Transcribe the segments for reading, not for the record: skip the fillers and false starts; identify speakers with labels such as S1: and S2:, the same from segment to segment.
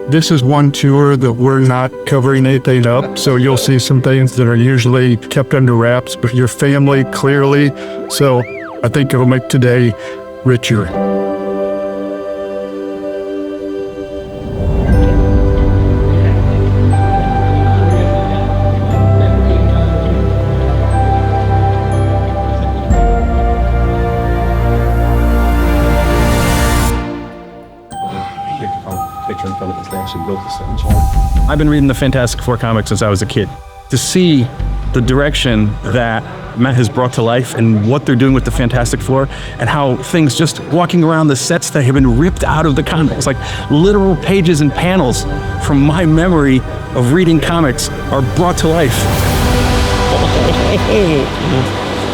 S1: This is one tour that we're not covering anything up, so you'll see some things that are usually kept under wraps, but your family clearly. So I think it'll make today richer.
S2: I've been reading the Fantastic Four comics since I was a kid. To see the direction that Matt has brought to life and what they're doing with the Fantastic Four and how things just walking around the sets that have been ripped out of the comics, like literal pages and panels from my memory of reading comics are brought to life.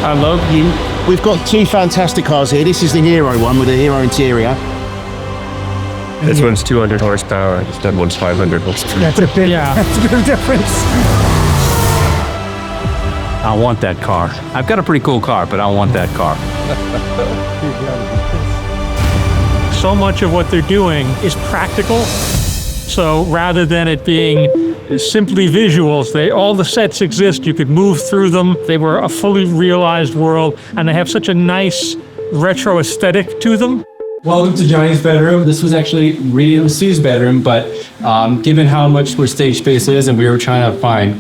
S3: I love you. We've got two fantastic cars here. This is the Hero one with the Hero interior.
S4: This one's 200 horsepower, that one's 500 horsepower.
S3: That's a big difference.
S2: I want that car. I've got a pretty cool car, but I want that car.
S5: So much of what they're doing is practical. So rather than it being simply visuals, all the sets exist. You could move through them. They were a fully realized world, and they have such a nice retro aesthetic to them.
S6: Welcome to Johnny's bedroom. This was actually really Sue's bedroom, but given how much where stage space is, and we were trying to find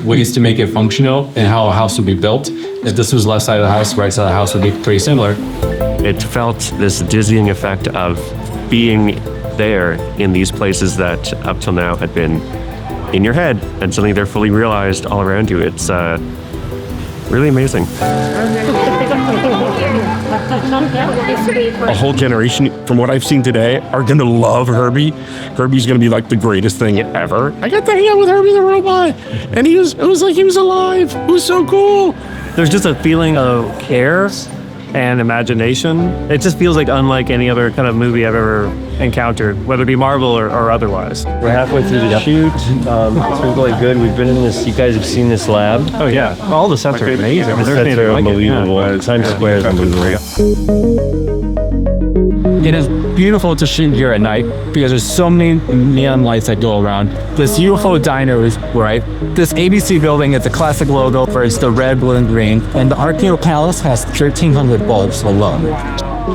S6: ways to make it functional and how a house would be built, if this was left side of the house, right side of the house would be pretty similar.
S4: It felt this dizzying effect of being there in these places that up till now had been in your head, and suddenly they're fully realized all around you. It's really amazing.
S7: A whole generation, from what I've seen today, are gonna love Herbie. Herbie's gonna be like the greatest thing ever. I got to hang out with Herbie the robot, and it was like he was alive. It was so cool.
S8: There's just a feeling of care and imagination. It just feels like unlike any other kind of movie I've ever encountered, whether it be Marvel or otherwise.
S9: We're halfway through the shoot. It's been going good. We've been in this, you guys have seen this lab.
S8: Oh yeah, all the sets are amazing.
S9: The sets are unbelievable. Times Square is unbelievable.
S6: It is beautiful to shoot here at night because there's so many neon lights that go around. This UFO diner is right. This ABC building is the classic logo for it's the red, blue, and green. And the RKO Palace has 1,300 bulbs alone.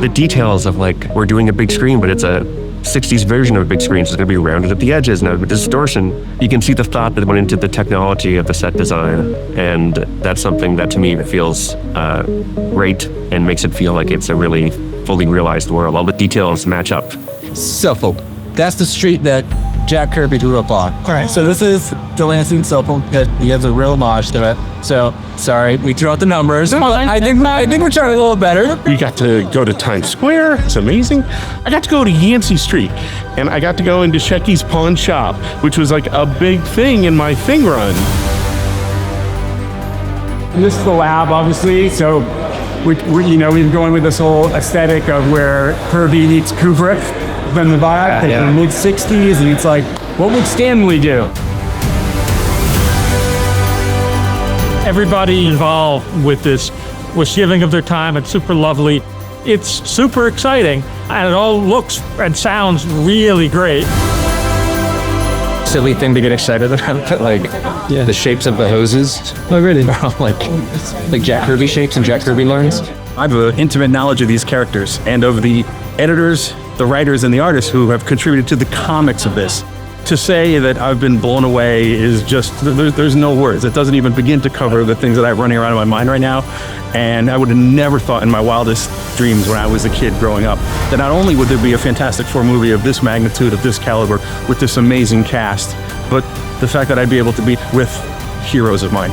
S4: The details of like, we're doing a big screen, but it's a 60s version of a big screen, so it's going to be rounded at the edges and a distortion. You can see the thought that went into the technology of the set design, and that's something that to me feels great and makes it feel like it's a really fully realized world. All the details match up.
S6: Suffolk. That's the street that Jack Kirby grew up on. All right. So this is the Lansing Suffolk. He has a real homage to it. So sorry, we threw out the numbers. I think we're trying a little better.
S7: We got to go to Times Square. It's amazing. I got to go to Yancey Street, and I got to go into Shecky's pawn shop, which was like a big thing in my thing run.
S10: This is the lab, obviously. So we've been going with this whole aesthetic of where Kirby meets Kubrick from the back, in the mid-60s, and it's like, what would Stanley do?
S5: Everybody involved with this was giving of their time. It's super lovely. It's super exciting, and it all looks and sounds really great.
S6: Silly thing to get excited about, like the shapes of the hoses.
S8: Oh really?
S6: like Jack Kirby shapes and Jack Kirby learns.
S2: I have an intimate knowledge of these characters and of the editors, the writers, and the artists who have contributed to the comics of this. To say that I've been blown away is just, there's no words. It doesn't even begin to cover the things that I have running around in my mind right now. And I would have never thought in my wildest dreams when I was a kid growing up that not only would there be a Fantastic Four movie of this magnitude, of this caliber, with this amazing cast, but the fact that I'd be able to be with heroes of mine.